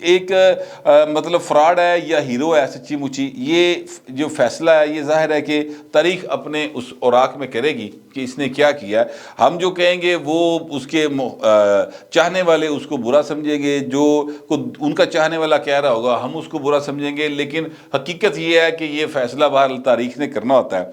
ایک مطلب فراڈ ہے یا ہیرو ہے سچی مچی، یہ جو فیصلہ ہے یہ ظاہر ہے کہ تاریخ اپنے اس اوراق میں کرے گی کہ اس نے کیا کیا ہے۔ ہم جو کہیں گے وہ اس کے چاہنے والے اس کو برا سمجھیں گے، جو ان کا چاہنے والا کہہ رہا ہوگا ہم اس کو برا سمجھیں گے، لیکن حقیقت یہ ہے کہ یہ فیصلہ بہرحال تاریخ نے کرنا ہوتا ہے۔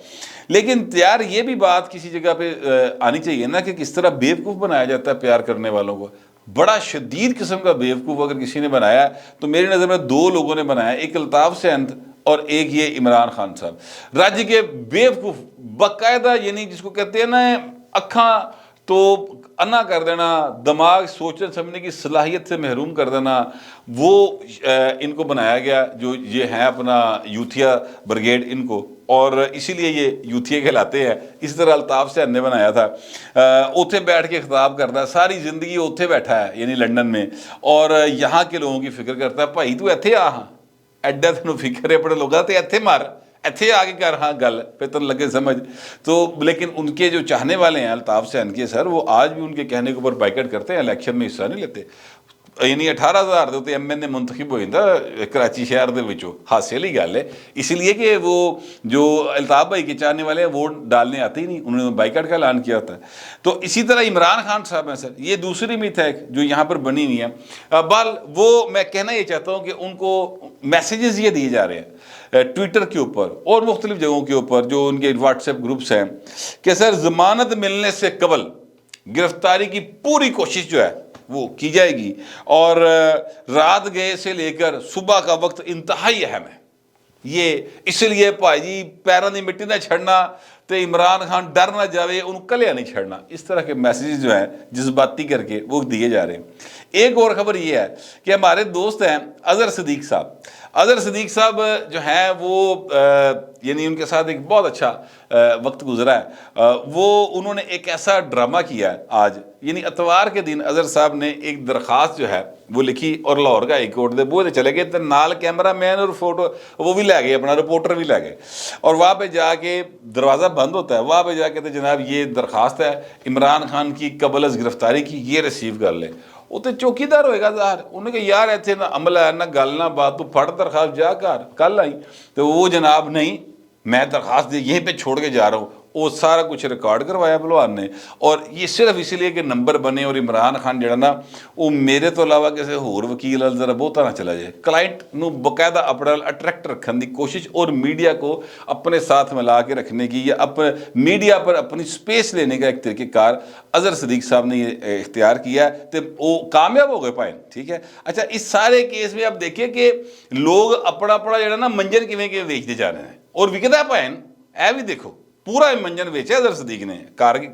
لیکن یار یہ بھی بات کسی جگہ پہ آنی چاہیے نا کہ کس طرح بیوقوف بنایا جاتا ہے پیار کرنے والوں کو۔ بڑا شدید قسم کا بیوقوف اگر کسی نے بنایا تو میری نظر میں دو لوگوں نے بنایا، ایک الطاف سینت اور ایک یہ عمران خان صاحب۔ راجی کے بیوقوف باقاعدہ، یعنی جس کو کہتے ہیں نا اکھاں تو انا کر دینا، دماغ سوچنے سمجھنے کی صلاحیت سے محروم کر دینا، وہ ان کو بنایا گیا جو یہ ہیں اپنا یوتھیا بریگیڈ ان کو، اور اسی لیے یہ یوتھیا کہلاتے ہیں۔ اس طرح الطاف سے نے بنایا تھا، اوتھے بیٹھ کے خطاب کرتا ہے، ساری زندگی اوتھے بیٹھا ہے یعنی لنڈن میں، اور یہاں کے لوگوں کی فکر کرتا ہے۔ بھائی تو ایتھے آ، ہاں ایڈا تینوں فکر ہے اپنے لوگوں تے ایتھے مار، ایتھے آ کے کر ہاں گل پھر تن لگے سمجھ۔ تو لیکن ان کے جو چاہنے والے ہیں الطاف سین کے سر، وہ آج بھی ان کے کہنے کے اوپر بائیکٹ کرتے ہیں، الیکشن میں حصہ نہیں لیتے۔ یعنی 18,000 دے تے ایم این اے منتخب ہوئی تھا کراچی شہر دے وچوں، حادثے والی گل ہے، اس لیے کہ وہ جو الطاف بھائی کے چاہنے والے ہیں ووٹ ڈالنے آتے ہی نہیں، انہوں نے بائیکٹ کا اعلان کیا ہوتا ہے۔ تو اسی طرح عمران خان صاحب ہیں سر، یہ دوسری میتھ ہے جو یہاں پر بنی ہوئی ہے۔ بال وہ میں کہنا یہ چاہتا ہوں کہ ان کو میسیجز یہ دیے جا رہے ہیں ٹویٹر کے اوپر اور مختلف جگہوں کے اوپر، جو ان کے واٹس ایپ گروپس ہیں، کہ سر ضمانت ملنے سے قبل گرفتاری کی پوری کوشش جو ہے وہ کی جائے گی، اور رات گئے سے لے کر صبح کا وقت انتہائی اہم ہے۔ یہ اس لیے بھائی جی پیروں کی مٹی نہ چھڑنا تو عمران خان ڈر نہ جاوے، ان کلیا نہیں چھڑنا، اس طرح کے میسیجز جو ہیں جذباتی کر کے وہ دیے جا رہے ہیں۔ ایک اور خبر یہ ہے کہ ہمارے دوست ہیں اظہر صدیق صاحب، اظہر صدیق صاحب جو ہیں وہ یعنی ان کے ساتھ ایک بہت اچھا وقت گزرا ہے۔ وہ انہوں نے ایک ایسا ڈرامہ کیا ہے آج، یعنی اتوار کے دن اظہر صاحب نے ایک درخواست جو ہے وہ لکھی، اور لاہور کا ہائی کورٹ دے بوہے چلے گئے، نال کیمرہ مین اور فوٹو وہ بھی لے گئے، اپنا رپورٹر بھی لے گئے، اور وہاں پہ جا کے دروازہ بند ہوتا ہے، وہاں پہ جا کے جناب یہ درخواست ہے عمران خان کی قبل از گرفتاری کی، یہ ریسیو کر لیں۔ وہ تو چوکیدار ہوئے گا ظاہر، انہوں نے کہا یار ایتھے نہ عمل ہے نہ گل نہ بات، تو پھڑ درخواست جا کر کل آئی، تو وہ جناب نہیں میں درخواست یہیں پہ چھوڑ کے جا رہا ہوں، وہ سارا کچھ ریکارڈ کروایا بلوان نے، اور یہ صرف اس لیے کہ نمبر بنے، اور عمران خان جڑا نا وہ میرے تو علاوہ کسی ہور وکیل ذرا بہتا نہ چلا جائے، کلائنٹ نو باقاعدہ اپنا اٹریکٹ رکھنے کی کوشش، اور میڈیا کو اپنے ساتھ ملا کے رکھنے کی، یا اپنے میڈیا پر اپنی سپیس لینے کا ایک طریقہ کار اظہر صدیق صاحب نے یہ اختیار کیا ہے، تو وہ کامیاب ہو گئے پائیں، ٹھیک ہے۔ اچھا اس سارے کیس میں آپ دیکھیں کہ لوگ اپنا اپنا جڑا نا منجن کیویں کے ویچتے جا رہے ہیں، اور وکدا پائیں اے بھی دیکھو پورا منجن ویچا اظہر صدیق نے،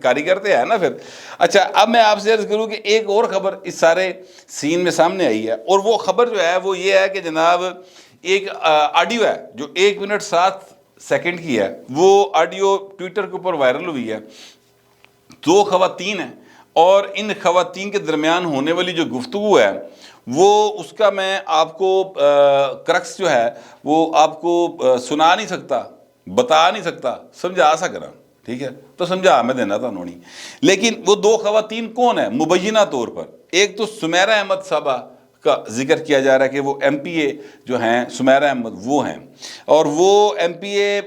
کاریگر تو ہے نا پھر۔ اچھا اب میں آپ سے عرض کروں کہ ایک اور خبر اس سارے سین میں سامنے آئی ہے، اور وہ خبر جو ہے وہ یہ ہے کہ جناب ایک آڈیو ہے جو 1 منٹ 7 سیکنڈ کی ہے، وہ آڈیو ٹویٹر کے اوپر وائرل ہوئی ہے۔ 2 خواتین ہیں، اور ان خواتین کے درمیان ہونے والی جو گفتگو ہے وہ اس کا میں آپ کو کرکس جو ہے وہ آپ کو سنا نہیں سکتا، بتا نہیں سکتا، سمجھا سکنا، ٹھیک ہے، تو سمجھا میں دینا تھا انہوں نے۔ لیکن وہ 2 خواتین کون ہیں مبینہ طور پر؟ ایک تو سمیرہ احمد صاحبہ کا ذکر کیا جا رہا ہے کہ وہ ایم پی اے جو ہیں سمیرہ احمد وہ ہیں، اور وہ ایم پی اے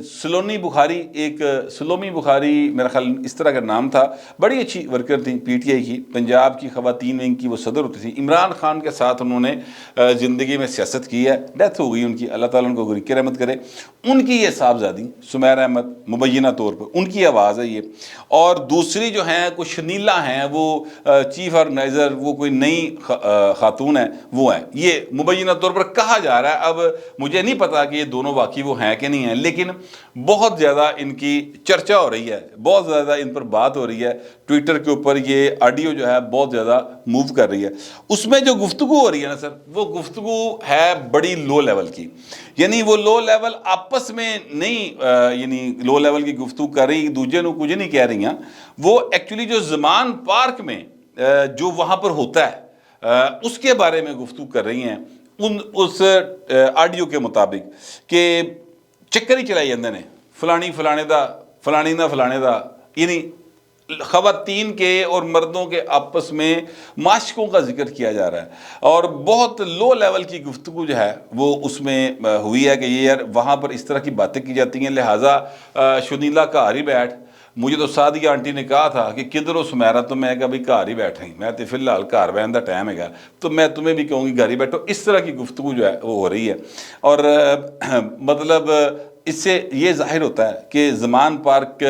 سلونی بخاری، ایک سلومی بخاری میرا خیال اس طرح کا نام تھا، بڑی اچھی ورکر تھیں پی ٹی آئی کی، پنجاب کی خواتین ونگ کی وہ صدر ہوتی تھیں۔ عمران خان کے ساتھ انہوں نے زندگی میں سیاست کی ہے، ڈیتھ ہو گئی ان کی، اللہ تعالیٰ ان کو غریق رحمت کرے۔ ان کی یہ صاحبزادی سمیرہ احمد مبینہ طور پر ان کی آواز ہے یہ، اور دوسری جو ہیں کچھ شنیلا ہیں، وہ چیف آرگنائزر، وہ کوئی نئی خاتون ہیں، وہ ہیں، یہ مبینہ طور پر کہا جا رہا ہے۔ اب مجھے نہیں پتا کہ یہ دونوں واقعی وہ ہیں کہ نہیں ہیں، لیکن بہت زیادہ ان کی چرچا ہو رہی ہے، بہت زیادہ ان پر بات ہو رہی ہے، ٹویٹر کے اوپر یہ آڈیو جو ہے بہت زیادہ موو کر رہی ہے۔ اس میں جو گفتگو ہو رہی ہے نا سر، وہ گفتگو ہے بڑی لو لیول کی، یعنی وہ لو لیول آپس میں نہیں یعنی لو لیول کی گفتگو کر رہی، دوجے نو کچھ نہیں کہہ رہی ہیں، وہ ایکچولی جو زمان پارک میں جو وہاں پر ہوتا ہے اس کے بارے میں گفتگو کر رہی ہیں، اس آڈیو کے مطابق کہ چکر ہی چلائی جاندے نے، فلانی فلانے دا، فلانی نہ فلانے دا، یعنی خواتین کے اور مردوں کے آپس میں معاشقوں کا ذکر کیا جا رہا ہے، اور بہت لو لیول کی گفتگو جو ہے وہ اس میں ہوئی ہے کہ یہ یار وہاں پر اس طرح کی باتیں کی جاتی ہیں، لہٰذا شنیلا گھر ہی بیٹھ. مجھے تو سعدیہ آنٹی نے کہا تھا کہ کدھر ہو سمیرا، تو میں کہا بھائی گھر ہی بیٹھیں، میں تو فی الحال گھر بہن کا ٹائم ہے گا، تو میں تمہیں بھی کہوں گی گھر ہی بیٹھو. اس طرح کی گفتگو جو ہے وہ ہو رہی ہے، اور مطلب اس سے یہ ظاہر ہوتا ہے کہ زمان پارک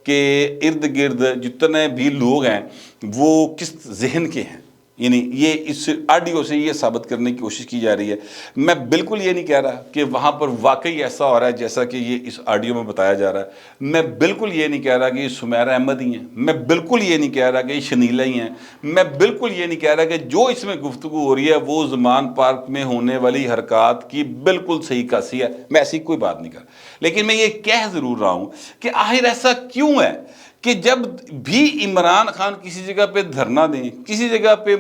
کے ارد گرد جتنے بھی لوگ ہیں وہ کس ذہن کے ہیں. یعنی یہ اس آڈیو سے یہ ثابت کرنے کی کوشش کی جا رہی ہے. میں بالکل یہ نہیں کہہ رہا کہ وہاں پر واقعی ایسا ہو رہا ہے جیسا کہ یہ اس آڈیو میں بتایا جا رہا ہے. میں بالکل یہ نہیں کہہ رہا کہ یہ سمیرا احمد ہی ہیں، میں بالکل یہ نہیں کہہ رہا کہ یہ شنیلا ہی ہیں، میں بالکل یہ نہیں کہہ رہا کہ جو اس میں گفتگو ہو رہی ہے وہ زمان پارک میں ہونے والی حرکات کی بالکل صحیح کاسی ہے. میں ایسی کوئی بات نہیں کر رہا، لیکن میں یہ کہہ ضرور رہا ہوں کہ آخر ایسا کیوں ہے کہ جب بھی عمران خان کسی جگہ پہ دھرنا دیں، کسی جگہ پہ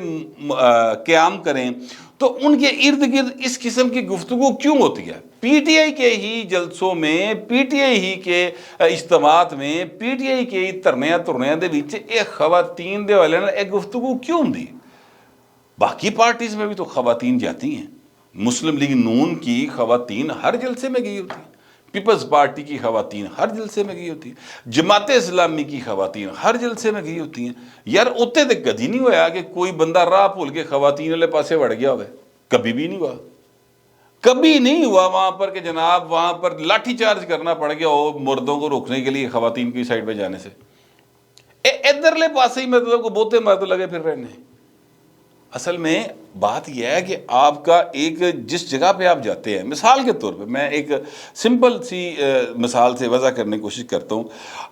قیام کریں، تو ان کے ارد گرد اس قسم کی گفتگو کیوں ہوتی ہے؟ پی ٹی آئی کے ہی جلسوں میں، پی ٹی آئی ہی کے اجتماعات میں، پی ٹی آئی کے ترنیاں دے وچ ایک خواتین دے والے ایک گفتگو کیوں ہوندی؟ باقی پارٹیز میں بھی تو خواتین جاتی ہیں، مسلم لیگ نون کی خواتین ہر جلسے میں گئی ہوتی ہیں، پیپلز پارٹی کی خواتین ہر جلسے میں گئی ہوتی ہیں، جماعت اسلامی کی خواتین ہر جلسے میں گئی ہوتی ہیں. یار اتنے تو کدی نہیں ہوا کہ کوئی بندہ راہ بھول کے خواتین والے پاسے وڑ گیا ہوئے، کبھی بھی نہیں ہوا. کبھی نہیں ہوا وہاں پر کہ جناب وہاں پر لاٹھی چارج کرنا پڑ گیا ہو مردوں کو روکنے کے لیے خواتین کی سائڈ پہ جانے سے. ادھرلے پاسے ہی مطلب کو بہتے مرد لگے پھر رہنے. اصل میں بات یہ ہے کہ آپ کا ایک جس جگہ پہ آپ جاتے ہیں، مثال کے طور پہ میں ایک سمپل سی مثال سے وضع کرنے کی کوشش کرتا ہوں.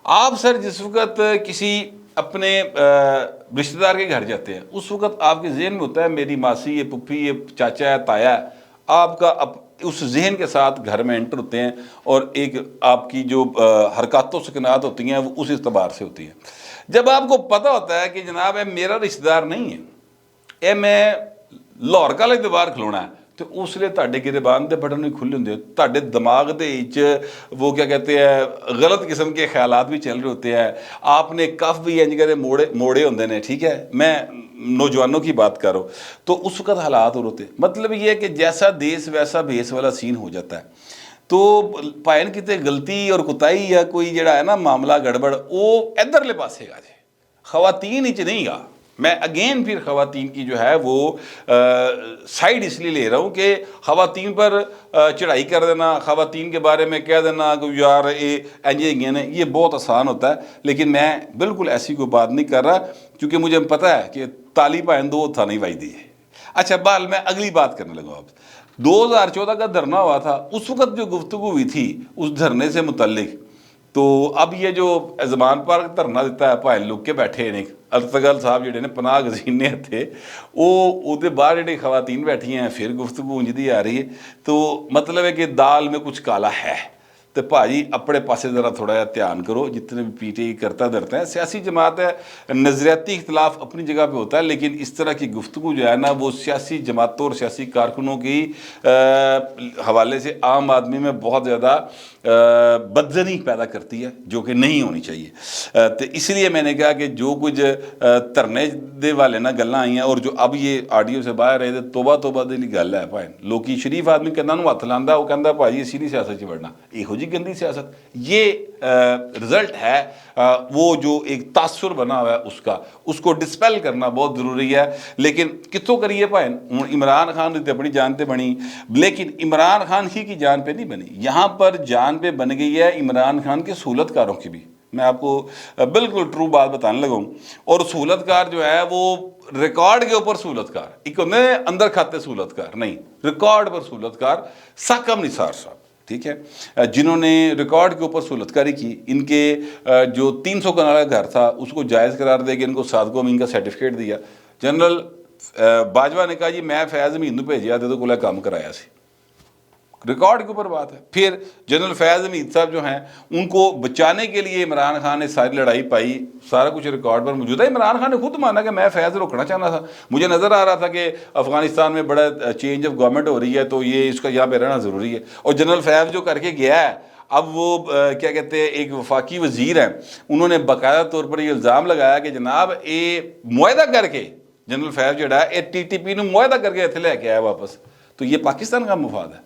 آپ سر جس وقت کسی اپنے رشتہ دار کے گھر جاتے ہیں، اس وقت آپ کے ذہن میں ہوتا ہے میری ماسی، یہ پھپھی، یہ چاچا ہے، تایا ہے. آپ کا اس ذہن کے ساتھ گھر میں انٹر ہوتے ہیں، اور ایک آپ کی جو حرکات و سکنات ہوتی ہیں وہ اس اعتبار سے ہوتی ہیں. جب آپ کو پتہ ہوتا ہے کہ جناب میرا رشتہ دار نہیں ہے، اے میں لاہور کا اعتبار کھلونا ہے، تو اس لیے تاڈے گربان دے بٹن نہیں کھلے ہوندے، تاڈے دماغ دے وچ وہ کیا کہتے ہیں غلط قسم کے خیالات بھی چل رہے ہوتے ہیں. آپ نے کف بھی انج کرے موڑے ہوندے نے. ٹھیک ہے، میں نوجوانوں کی بات کر رہا ہوں. تو اس وقت حالات ہو رہے، مطلب یہ ہے کہ جیسا دیس ویسا بھیس والا سین ہو جاتا ہے. تو پائن کتے غلطی اور کوتاہی یا کوئی جڑا ہے نا معاملہ گڑبڑ، وہ ادھرلے پاسے گا جی، خواتین ہی نہیں گا. میں اگین پھر خواتین کی جو ہے وہ سائیڈ اس لیے لے رہا ہوں کہ خواتین پر چڑھائی کر دینا، خواتین کے بارے میں کہہ دینا کہ یار یہ بہت آسان ہوتا ہے. لیکن میں بالکل ایسی کوئی بات نہیں کر رہا، کیونکہ مجھے پتہ ہے کہ تالی پائن دو تھا نہیں وائی دی ہے. اچھا بال میں اگلی بات کرنے لگا. آپ 2014 کا دھرنا ہوا تھا، اس وقت جو گفتگو ہوئی تھی اس دھرنے سے متعلق، تو اب یہ جو زمان پارک دھرنا دیتا ہے پائن لوگ کے بیٹھے ہیں، ارتگل صاحب جڑے نے پناہ گزین تھے، وہ باہر جڑی خواتین بیٹھی ہیں، پھر گفتگو انجدی آ رہی ہے. تو مطلب ہے کہ دال میں کچھ کالا ہے. تو بھاجی اپنے پاسے ذرا تھوڑا جا دھیان کرو. جتنے بھی پی ٹی آئی کرتا دھرتا ہے، سیاسی جماعت ہے، نظریاتی اختلاف اپنی جگہ پہ ہوتا ہے، لیکن اس طرح کی گفتگو جو ہے نا وہ سیاسی جماعتوں اور سیاسی کارکنوں کی حوالے سے عام آدمی میں بہت زیادہ بدزنی پیدا کرتی ہے، جو کہ نہیں ہونی چاہیے. تو اس لیے میں نے کہا کہ جو کچھ دھرنے دے والے نا گلاں آئی ہیں، اور جو اب یہ آڈیو سے باہر رہے تھے، توبہ دے لی گل ہے بھائی. لوکی شریف آدمی کناں نوں ہاتھ لاندا، وہ کہندا بھائی اسی نہیں سیاست 'چ وڑنا. یہو جی گندی سیاست. یہ رزلٹ ہے وہ جو ایک تاثر بنا ہوا ہے اس کو ڈسپیل کرنا بہت ضروری ہے. لیکن کتوں کریے بھائی؟ عمران خان تے اپنی جان تے بنی، لیکن عمران خان ہی کی جان پہ نہیں بنی. یہاں پر جان پہ بن گئی ہے عمران خان کے سہولت کاروں کی بھی. میں آپ کو بالکل ٹرو بات بتانے لگا ہوں. اور سہولت کار جو ہے وہ ریکارڈ کے اوپر سہولت کار، ایک ہوتے ہیں اندر کھاتے سہولت کار نہیں، ریکارڈ پر سہولت کار. ثاقب نثار صاحب، ٹھیک ہے، جنہوں نے ریکارڈ کے اوپر سہولت کاری کی. ان کے جو 300 کنال کا گھر تھا اس کو جائز قرار دے کے ان کو صادقوں میں ان کا سرٹیفکیٹ دیا. جنرل باجوہ نے کہا جی میں فیض امین نوں بھیجیا تے کولے کام کرایا سی. ریکارڈ کے اوپر بات ہے. پھر جنرل فیض امین صاحب جو ہیں ان کو بچانے کے لیے عمران خان نے ساری لڑائی پائی، سارا کچھ ریکارڈ پر موجود ہے. عمران خان نے خود مانا کہ میں فیض روکنا چاہنا تھا، مجھے نظر آ رہا تھا کہ افغانستان میں بڑا چینج آف گورنمنٹ ہو رہی ہے تو یہ اس کا یہاں پہ رہنا ضروری ہے. اور جنرل فیض جو کر کے گیا ہے، اب وہ کیا کہتے ہیں ایک وفاقی وزیر ہیں، انہوں نے باقاعدہ طور پر یہ الزام لگایا کہ جناب یہ معاہدہ کر کے جنرل فیض جڑا ہے ٹی ٹی پی نے معاہدہ کر کے اتنے لے کے آیا واپس، تو یہ پاکستان کا مفاد ہے۔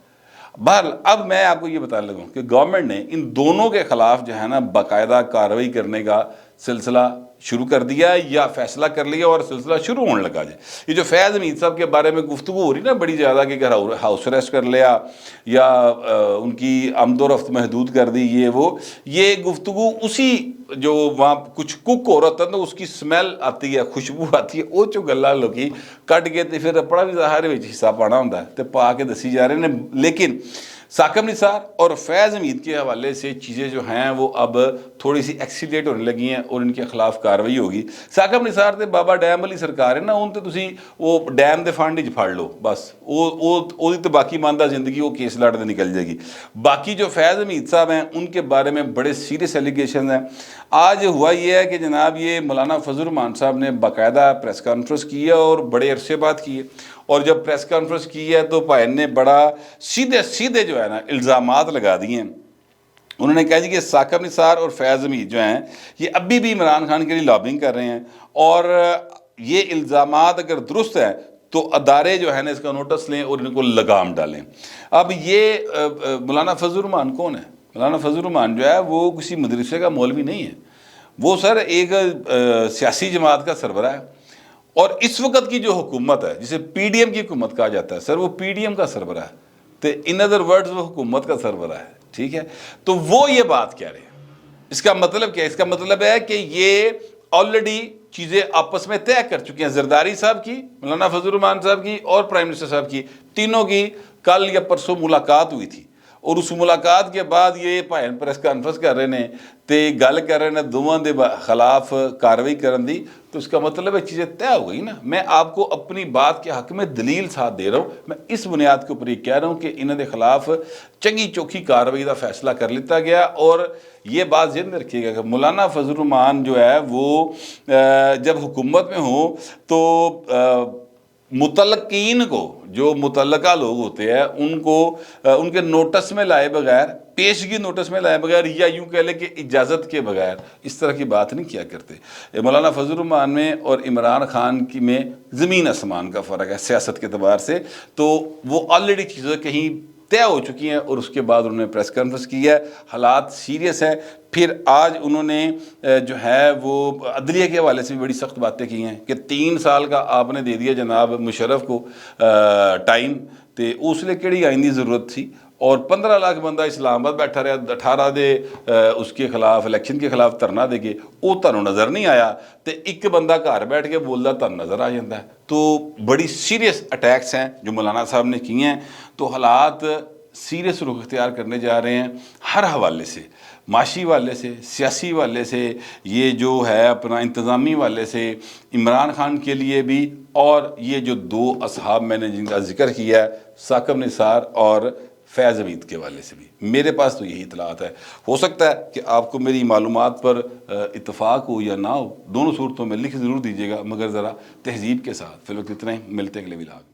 بہرحال اب میں آپ کو یہ بتانے لگوں کہ گورنمنٹ نے ان دونوں کے خلاف جو ہے نا باقاعدہ کارروائی کرنے کا سلسلہ شروع کر دیا یا فیصلہ کر لیا اور سلسلہ شروع ہونے لگا جائے۔ یہ جو فیض حمید صاحب کے بارے میں گفتگو ہو رہی نا بڑی زیادہ کہ ہاؤس اریسٹ کر لیا یا ان کی آمد و رفت محدود کر دی، یہ گفتگو اسی جو وہاں کچھ کک ہو رہا تھا تو اس کی سمیل آتی ہے، خوشبو آتی ہے، وہ جو گلا لوگی کٹ کے پھر اپنا بھی ظاہر حصہ پانا ہوتا ہے تو پا کے دسی جا رہے ہیں۔ لیکن ثاقب نثار اور فیض حمید کے حوالے سے چیزیں جو ہیں وہ اب تھوڑی سی ایکسیلیٹ ہونے لگی ہیں اور ان کے خلاف کارروائی ہوگی۔ ثاقب نثار تے بابا ڈیم والی سرکار ہے نا، ان تے تسی وہ ڈیم دے فنڈ پھڑ لو بس، وہ تے باقی ماندہ زندگی وہ کیس لڑ دے نکل جائے گی۔ باقی جو فیض حمید صاحب ہیں ان کے بارے میں بڑے سیریس ایلیگیشن ہیں۔ آج ہوا یہ ہے کہ جناب یہ مولانا فضل الرحمان صاحب نے باقاعدہ پریس کانفرنس کی ہے اور بڑے عرصے بعد کی ہے، اور جب پریس کانفرنس کی ہے تو بھائی نے بڑا سیدھے جو ہے نا الزامات لگا دیے ہیں۔ انہوں نے کہا جی کہ ثاقب نثار اور فیض حمید جو ہیں یہ ابھی بھی عمران خان کے لیے لابنگ کر رہے ہیں، اور یہ الزامات اگر درست ہیں تو ادارے جو ہے نا اس کا نوٹس لیں اور ان کو لگام ڈالیں۔ اب یہ مولانا فضل الرحمان کون ہے؟ مولانا فضل الرحمان جو ہے وہ کسی مدرسے کا مولوی نہیں ہے، وہ سر ایک سیاسی جماعت کا سربراہ ہے، اور اس وقت کی جو حکومت ہے جسے پی ڈی ایم کی حکومت کہا جاتا ہے سر، وہ پی ڈی ایم کا سربراہ ہے، تو ان ادر ورڈز وہ حکومت کا سربراہ ہے، ٹھیک ہے؟ تو وہ یہ بات کہہ رہے ہیں، اس کا مطلب کیا ہے؟ اس کا مطلب ہے کہ یہ آلریڈی چیزیں آپس میں طے کر چکی ہیں، زرداری صاحب کی، مولانا فضل الرحمان صاحب کی اور پرائم منسٹر صاحب کی، تینوں کی کل یا پرسوں ملاقات ہوئی تھی، اور اس ملاقات کے بعد یہ بھائن پریس کانفرنس کر رہے ہیں تے گل کر رہے ہیں دونوں دے خلاف کارروائی کرن دی، تو اس کا مطلب ہے چیزیں طے ہو گئی نا۔ میں آپ کو اپنی بات کے حق میں دلیل ساتھ دے رہا ہوں، میں اس بنیاد کے اوپر یہ کہہ رہا ہوں کہ انہوں دے خلاف چنگی چوکھی کارروائی کا فیصلہ کر لیتا گیا۔ اور یہ بات ذہن میں رکھیے گا کہ مولانا فضل الرحمان جو ہے وہ جب حکومت میں ہوں تو متعلقین کو، جو متعلقہ لوگ ہوتے ہیں ان کو ان کے نوٹس میں لائے بغیر، پیشگی نوٹس میں لائے بغیر، یا یوں کہہ لیں کہ اجازت کے بغیر اس طرح کی بات نہیں کیا کرتے۔ مولانا فضل الرحمان میں اور عمران خان کی میں زمین آسمان کا فرق ہے سیاست کے اعتبار سے، تو وہ آلریڈی چیزیں کہیں طے ہو چکی ہیں، اور اس کے بعد انہوں نے پریس کانفرنس کی ہے، حالات سیریس ہیں۔ پھر آج انہوں نے جو ہے وہ عدلیہ کے حوالے سے بھی بڑی سخت باتیں کی ہیں کہ 3 سال کا آپ نے دے دیا جناب مشرف کو ٹائم، تے اس لیے کیڑی آئندی ضرورت تھی، اور 15 لاکھ بندہ اسلام آباد بیٹھا رہا، 18 دے اس کے خلاف الیکشن کے خلاف دھرنا دے کے وہ تانوں نظر نہیں آیا، تے ایک بندہ گھر بیٹھ کے بولدا تانوں نظر آ جاتا ہے۔ تو بڑی سیریس اٹیکس ہیں جو مولانا صاحب نے کیے ہیں، تو حالات سیریس رخ اختیار کرنے جا رہے ہیں ہر حوالے سے، معاشی والے سے، سیاسی والے سے، یہ جو ہے اپنا انتظامی والے سے، عمران خان کے لیے بھی، اور یہ جو 2 اصحاب میں نے جن کا ذکر کیا ہے ثاقب نثار اور فیض حمید کے والے سے بھی، میرے پاس تو یہی اطلاعات ہے۔ ہو سکتا ہے کہ آپ کو میری معلومات پر اتفاق ہو یا نہ ہو، دونوں صورتوں میں لکھ ضرور دیجیے گا، مگر ذرا تہذیب کے ساتھ۔ فی الوقت اتنا ہی، ملتے ہیں اگلے ولاگ۔